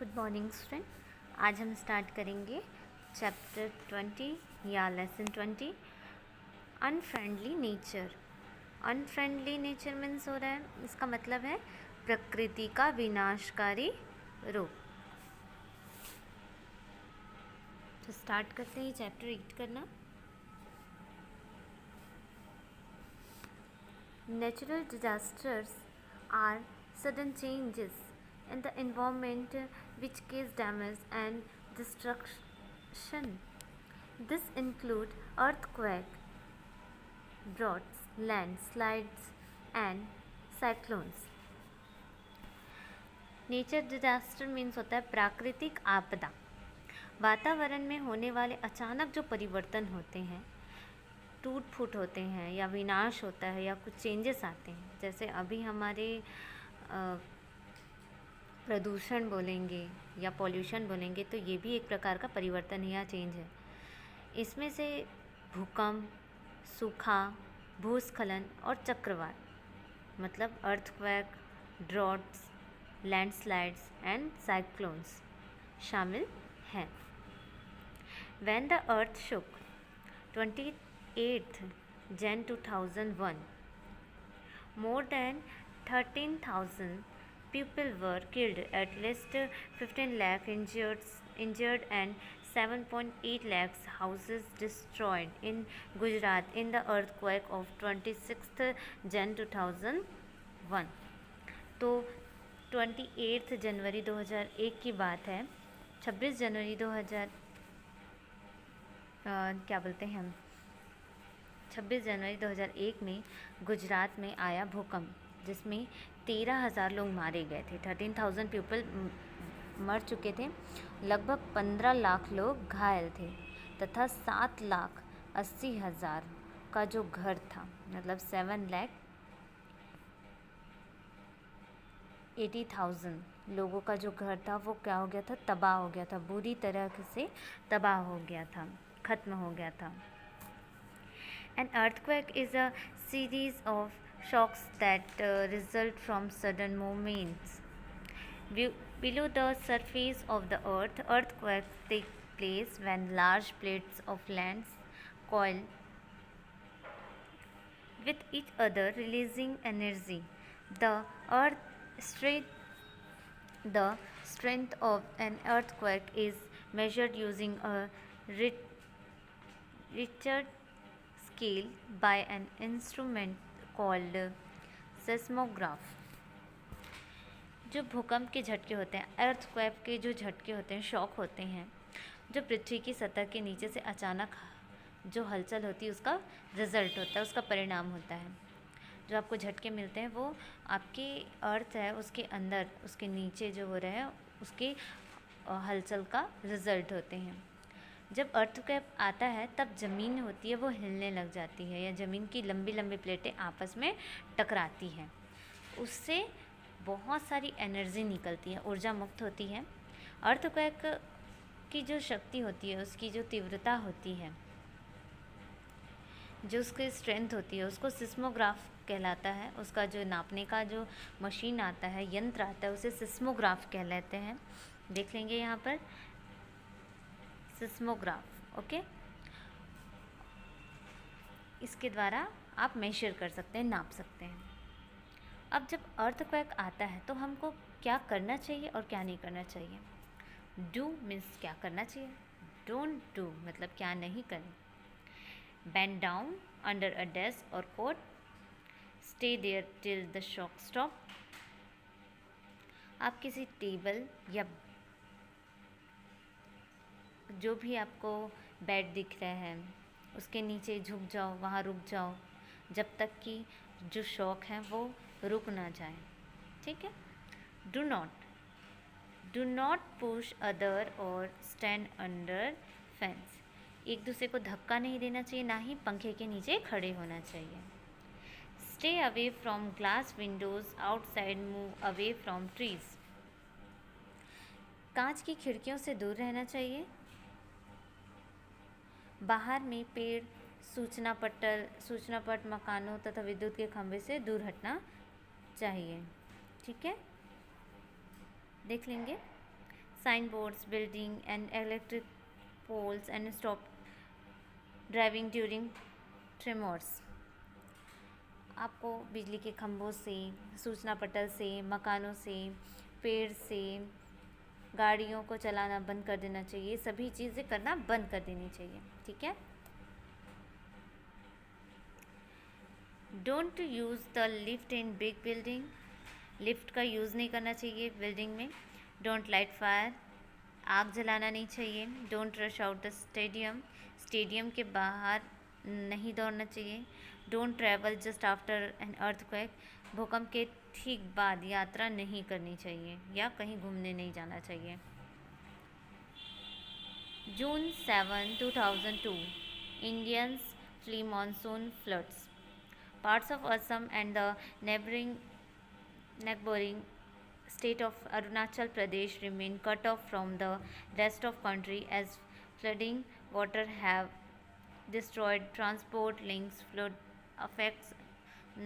Good morning student. आज हम start करेंगे चैप्टर 20 या lesson 20 unfriendly nature. Unfriendly nature means हो रहा है, इसका मतलब है प्रकृति का विनाशकारी रूप। तो स्टार्ट करते हैं चैप्टर रीड करना। Natural disasters are sudden changes in the environment which cause damage and destruction. This include earthquake, droughts, landslides and cyclones. Nature disaster means होता है प्राकृतिक आपदा। वातावरण में होने वाले अचानक जो परिवर्तन होते हैं, टूट फूट होते हैं या विनाश होता है या कुछ चेंजेस आते हैं, जैसे अभी हमारे प्रदूषण बोलेंगे या पॉल्यूशन बोलेंगे तो ये भी एक प्रकार का परिवर्तन या चेंज है। इसमें से भूकंप, सूखा, भूस्खलन और चक्रवात मतलब earthquake, droughts, landslides and cyclones शामिल हैं। When the earth shook 28th Jan 2001, more than 13,000 people were killed, at least 15 lakh injured and 7.8 lakhs houses destroyed in Gujarat in the earthquake of 26th Jan 2001। तो 28 जनवरी 2001 की बात है। 26 जनवरी 2000 क्या बोलते हैं हम 26 जनवरी 2001 में गुजरात में आया भूकंप, जिसमें 13,000 लोग मारे गए थे। 13,000 पीपल मर चुके थे, लगभग 15 लाख लोग घायल थे तथा 7,80,000 का जो घर था, मतलब 7,80,000 लोगों का जो घर था वो क्या हो गया था, तबाह हो गया था, बुरी तरह से तबाह हो गया था, खत्म हो गया था। An earthquake is a series of shocks that result from sudden movements below the surface of the earth. Earthquakes take place when large plates of land coil with each other, releasing energy. The strength of an earthquake is measured using a Richter scale by an instrument called seismograph। जो भूकंप के झटके होते हैं, earthquake के जो झटके होते हैं, शॉक होते हैं, जो पृथ्वी की सतह के नीचे से अचानक जो हलचल होती है उसका रिजल्ट होता है, उसका परिणाम होता है। जो आपको झटके मिलते हैं वो आपकी अर्थ है उसके अंदर, उसके नीचे जो हो रहे हैं उसके हलचल का रिजल्ट होते हैं। जब अर्थक्वेक आता है तब ज़मीन होती है वो हिलने लग जाती है या ज़मीन की लंबी लंबी प्लेटें आपस में टकराती हैं, उससे बहुत सारी एनर्जी निकलती है, ऊर्जा मुक्त होती है। अर्थक्वेक की जो शक्ति होती है, उसकी जो तीव्रता होती है, जो उसकी स्ट्रेंथ होती है, उसको सिस्मोग्राफ कहलाता है। उसका जो नापने का जो मशीन आता है, यंत्र आता है, उसे सिस्मोग्राफ कहलाते हैं। देख लेंगे यहाँ पर सिस्मोग्राफ, ओके। इसके द्वारा आप मेजर कर सकते हैं, नाप सकते हैं। अब जब अर्थक्वेक आता है तो हमको क्या करना चाहिए और क्या नहीं करना चाहिए। डू मीन्स क्या करना चाहिए, डोंट डू मतलब क्या नहीं करें। Bend down under a desk और coat, stay there till the shock stop. आप किसी टेबल या जो भी आपको बेड दिख रहा है उसके नीचे झुक जाओ, वहाँ रुक जाओ जब तक कि जो शॉक है वो रुक ना जाए, ठीक है। डू नॉट पुश अदर और स्टैंड अंडर फेंस। एक दूसरे को धक्का नहीं देना चाहिए, ना ही पंखे के नीचे खड़े होना चाहिए। Stay away from glass Windows outside, move away from trees. कांच की खिड़कियों से दूर रहना चाहिए। बाहर में पेड़, सूचना पट, मकानों तथा विद्युत के खंभे से दूर हटना चाहिए, ठीक है। देख लेंगे signboards, building and electric poles and stop driving during tremors. आपको बिजली के खंभों से, सूचना पटल से, मकानों से, पेड़ से, गाड़ियों को चलाना बंद कर देना चाहिए। सभी चीज़ें करना बंद कर देनी चाहिए, ठीक है। Don't use the lift in big building, lift का यूज़ नहीं करना चाहिए बिल्डिंग में। डोंट लाइट फायर, आग जलाना नहीं चाहिए। Don't rush out the stadium, stadium के बाहर नहीं दौड़ना चाहिए। Don't travel just after an earthquake, भूकंप के ठीक बाद यात्रा नहीं करनी चाहिए या कहीं घूमने नहीं जाना चाहिए। June 7, 2002, Indians flee monsoon floods. Parts of Assam and the neighboring state of Arunachal Pradesh remain cut off from the rest of country as flooding water have destroyed transport links. Flood affects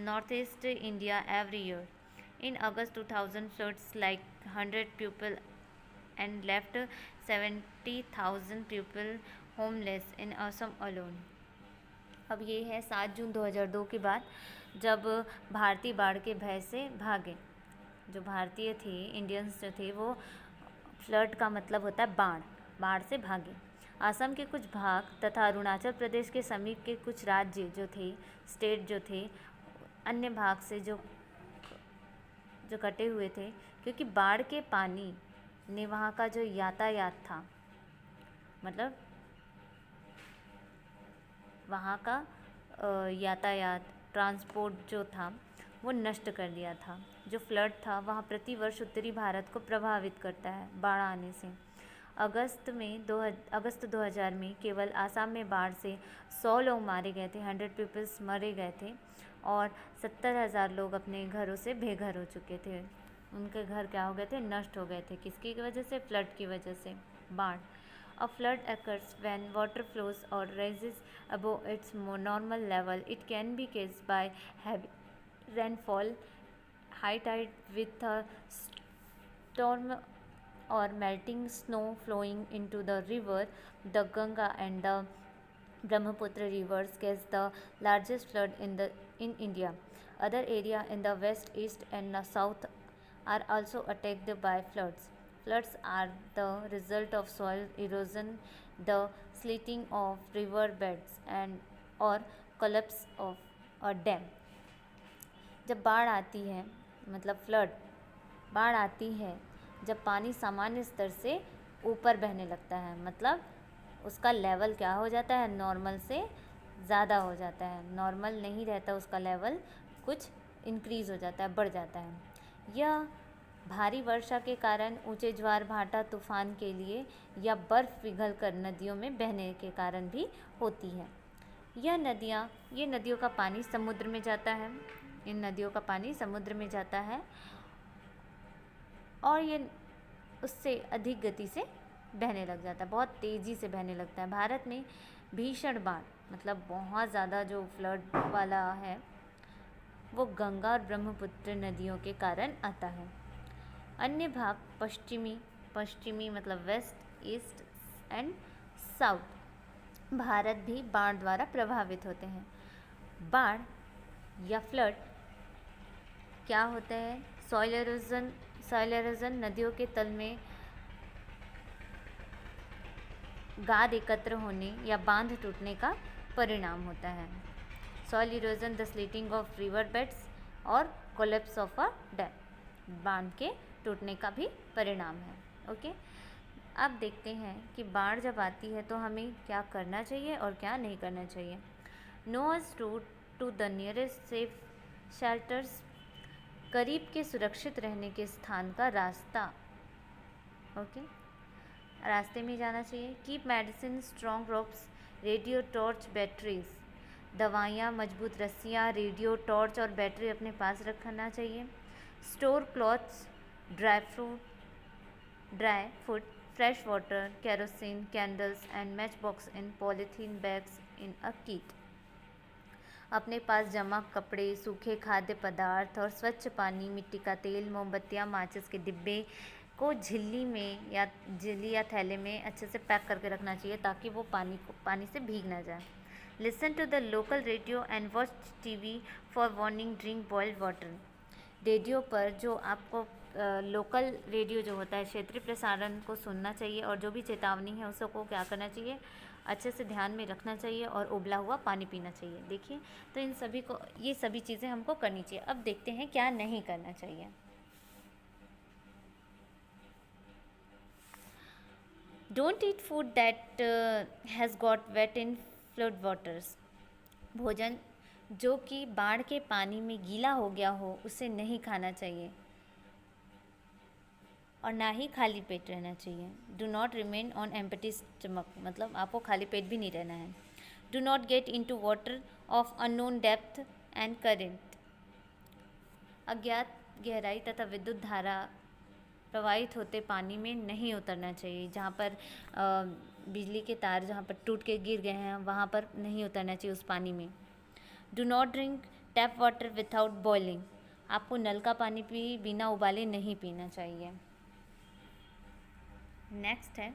northeast India every year. In August 2000, floods like 100 people and left 70,000 people homeless in Assam alone. अब ये है 7 जून 2002 की बात, जब भारतीय बाढ़ के भय से भागे। जो भारतीय थे, इंडियंस जो थे, वो फ्लड का मतलब होता है बाढ़, बाढ़ से भागे। असम के कुछ भाग तथा अरुणाचल प्रदेश के समीप के कुछ राज्य जो थे, स्टेट जो थे, अन्य भाग से जो कटे हुए थे, क्योंकि बाढ़ के पानी ने वहाँ का जो यातायात था, मतलब वहाँ का यातायात, ट्रांसपोर्ट जो था, वो नष्ट कर दिया था। जो फ्लड था वहाँ प्रतिवर्ष उत्तरी भारत को प्रभावित करता है बाढ़ आने से। अगस्त 2000 में केवल आसाम में बाढ़ से 100 लोग मारे गए थे, 100 पीपल्स मरे गए थे और 70,000 लोग अपने घरों से बेघर हो चुके थे। उनके घर क्या हो गए थे? नष्ट हो गए थे। किसकी वजह से? फ्लड की वजह से, बाढ़। A flood occurs when water flows or rises above its normal level. It can be caused by heavy rainfall, high tide with a storm or melting snow flowing into the river. The Ganga and the Brahmaputra rivers cause the largest flood in India. Other areas in the west, east and the south are also attacked by floods. Floods are the result of soil erosion, the slitting of river beds and or collapse of a dam. जब बाढ़ आती है, मतलब flood, बाढ़ आती है जब पानी सामान्य स्तर से ऊपर बहने लगता है, मतलब उसका लेवल क्या हो जाता है? नॉर्मल से ज़्यादा हो जाता है। नॉर्मल नहीं रहता उसका लेवल, कुछ इंक्रीज़ हो जाता है, बढ़ जाता है। यह भारी वर्षा के कारण, ऊंचे ज्वार भाटा तूफान के लिए या बर्फ़ पिघलकर नदियों में बहने के कारण भी होती है। ये नदियों का पानी समुद्र में जाता है। इन नदियों का पानी समुद्र में जाता है और ये उससे अधिक गति से बहने लग जाता है, बहुत तेज़ी से बहने लगता है। भारत में भीषण बाढ़, मतलब बहुत ज़्यादा जो फ्लड वाला है, वो गंगा और ब्रह्मपुत्र नदियों के कारण आता है। अन्य भाग पश्चिमी मतलब west, east and south Bharat भी बाढ़ द्वारा प्रभावित होते हैं। बाढ़ या फ्लड क्या होता है? सॉइल एरोजन नदियों के तल में गाद एकत्र होने या बांध टूटने का परिणाम होता है। Soil erosion the slitting of river beds और कोलैप्स ऑफ अ डैम, बांध के टूटने का भी परिणाम है। ओके, अब देखते हैं कि बाढ़ जब आती है तो हमें क्या करना चाहिए और क्या नहीं करना चाहिए। Know us route to the nearest safe shelters, करीब के सुरक्षित रहने के स्थान का रास्ता, ओके, रास्ते में जाना चाहिए। Keep medicine, strong ropes, radio, torch, batteries, दवाइयाँ, मजबूत रस्सियाँ, रेडियो, टॉर्च और बैटरी अपने पास रखना चाहिए। Store clothes, dry food, fresh water, kerosene, candles and match box in polythene bags in a kit. अपने पास जमा कपड़े, सूखे खाद्य पदार्थ और स्वच्छ पानी, मिट्टी का तेल, मोमबत्तियाँ, माचिस के डिब्बे को झिल्ली में या झिल्ली या थैले में अच्छे से पैक करके रखना चाहिए ताकि वो पानी से भीग ना जाए। Listen to the local radio and watch TV for warning drink boiled water. Radio पर जो आपको लोकल रेडियो जो होता है क्षेत्रीय प्रसारण को सुनना चाहिए और जो भी चेतावनी है उसको क्या करना चाहिए, अच्छे से ध्यान में रखना चाहिए और उबला हुआ पानी पीना चाहिए। देखिए, तो इन सभी को, ये सभी चीज़ें हमको करनी चाहिए। अब देखते हैं क्या नहीं करना चाहिए। Don't eat food that has got wet in flood waters. भोजन जो कि बाढ़ के पानी में गीला हो गया हो उसे नहीं खाना चाहिए और ना ही खाली पेट रहना चाहिए। Do not remain on empty stomach, मतलब आपको खाली पेट भी नहीं रहना है। Do not get into water of unknown depth and current. अज्ञात गहराई तथा विद्युत धारा प्रवाहित होते पानी में नहीं उतरना चाहिए। जहाँ पर बिजली के तार जहाँ पर टूट के गिर गए हैं वहाँ पर नहीं उतरना चाहिए उस पानी में। Do not drink tap water without boiling. आपको नल का पानी भी बिना उबाले नहीं पीना चाहिए। नेक्स्ट है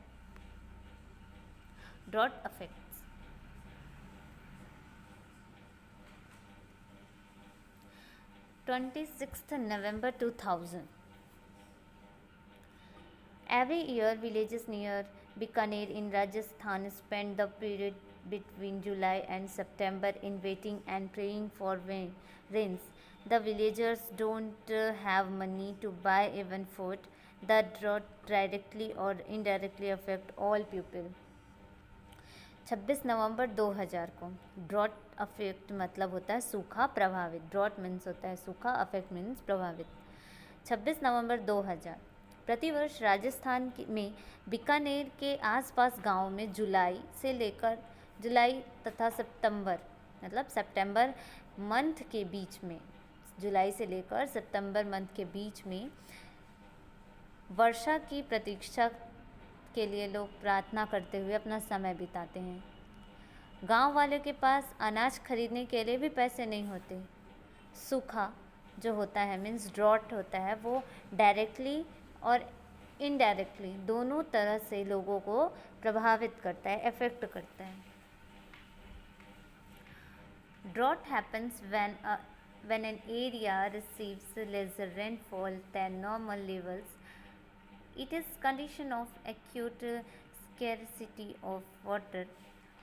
drought affects. November 2000। Every year, villages near Bikaner in Rajasthan spend the period between July and September in waiting and praying for rains. The villagers don't have money to buy even food. The drought directly or indirectly affect all people. 26 नवंबर 2000 को drought affect मतलब होता है सूखा प्रभावित। Drought means होता है सूखा, affect means प्रभावित। 26 नवंबर 2000 प्रतिवर्ष राजस्थान में बीकानेर के आसपास गांवों में जुलाई तथा सितंबर मतलब सितंबर मंथ के बीच में, जुलाई से लेकर सितंबर मंथ के बीच में वर्षा की प्रतीक्षा के लिए लोग प्रार्थना करते हुए अपना समय बिताते हैं। गांव वालों के पास अनाज खरीदने के लिए भी पैसे नहीं होते। सूखा जो होता है मीन्स ड्रॉट होता है, वो डायरेक्टली और इनडायरेक्टली दोनों तरह से लोगों को प्रभावित करता है, अफेक्ट करता है। Drought happens when an area receives lesser rainfall than normal levels. It is condition of acute scarcity of water,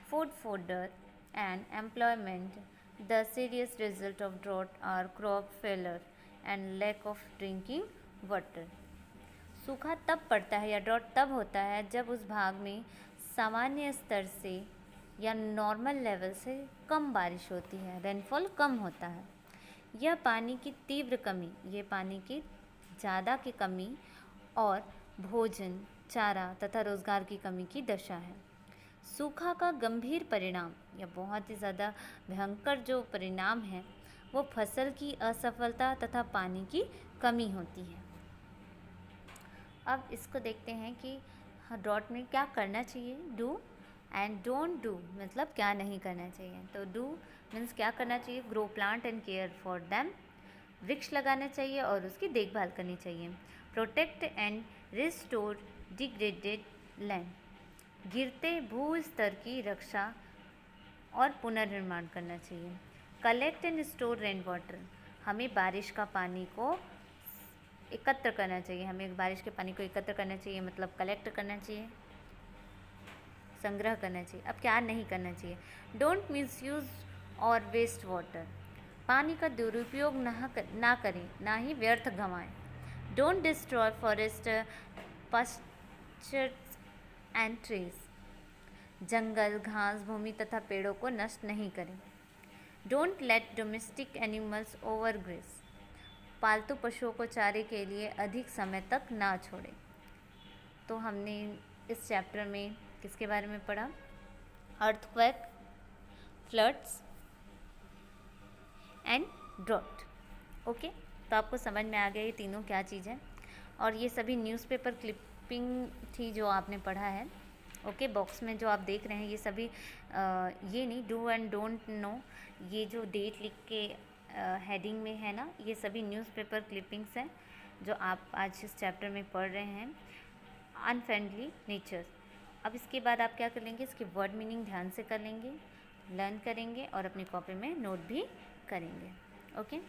food fodder, and employment. The serious result of drought are crop failure and lack of drinking water. सूखा तब पड़ता है या drought तब होता है जब उस भाग में सामान्य स्तर से या नॉर्मल लेवल से कम बारिश होती है, रेनफॉल कम होता है। यह पानी की तीव्र कमी, ये पानी की ज़्यादा की कमी और भोजन, चारा तथा रोज़गार की कमी की दशा है। सूखा का गंभीर परिणाम या बहुत ही ज़्यादा भयंकर जो परिणाम है वो फसल की असफलता तथा पानी की कमी होती है। अब इसको देखते हैं कि ड्रॉट में क्या करना चाहिए। डू एंड डोंट डू मतलब क्या नहीं करना चाहिए। तो डू मीन्स क्या करना चाहिए, grow plant and care for them, वृक्ष लगाना चाहिए और उसकी देखभाल करनी चाहिए। Protect and restore degraded land, गिरते भू स्तर की रक्षा और पुनर्निर्माण करना चाहिए। Collect and store rain water, हमें बारिश का पानी को एकत्र करना चाहिए, हमें बारिश के पानी को एकत्र करना चाहिए मतलब कलेक्ट करना चाहिए, संग्रह करना चाहिए। अब क्या नहीं करना चाहिए, डोंट मिसयूज और वेस्ट वाटर, पानी का दुरुपयोग ना करें, ना ही व्यर्थ गंवाएं। Don't destroy forest pastures and trees, जंगल, घास, भूमि तथा पेड़ों को नष्ट नहीं करें। Don't let domestic animals overgraze, पालतू पशुओं को चारे के लिए अधिक समय तक ना छोड़ें। तो हमने इस चैप्टर में किसके बारे में पढ़ा, earthquake, floods and drought. Okay, तो आपको समझ में आ गया ये तीनों क्या चीज़ है। और ये सभी न्यूज़पेपर क्लिपिंग थी जो आपने पढ़ा है। ओके, बॉक्स में जो आप देख रहे हैं ये सभी ये नहीं, डू एंड डोंट नो, ये जो डेट लिख के हेडिंग में है ना, ये सभी न्यूज़पेपर क्लिपिंग्स हैं। जो आप आज इस चैप्टर में पढ़ रहे हैं, अनफ्रेंडली नेचर। अब इसके बाद आप क्या कर लेंगे, इसके वर्ड मीनिंग ध्यान से कर लेंगे, लर्न करेंगे और अपनी कॉपी में नोट भी करेंगे। Okay,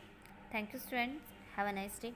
thank you students, have a nice day.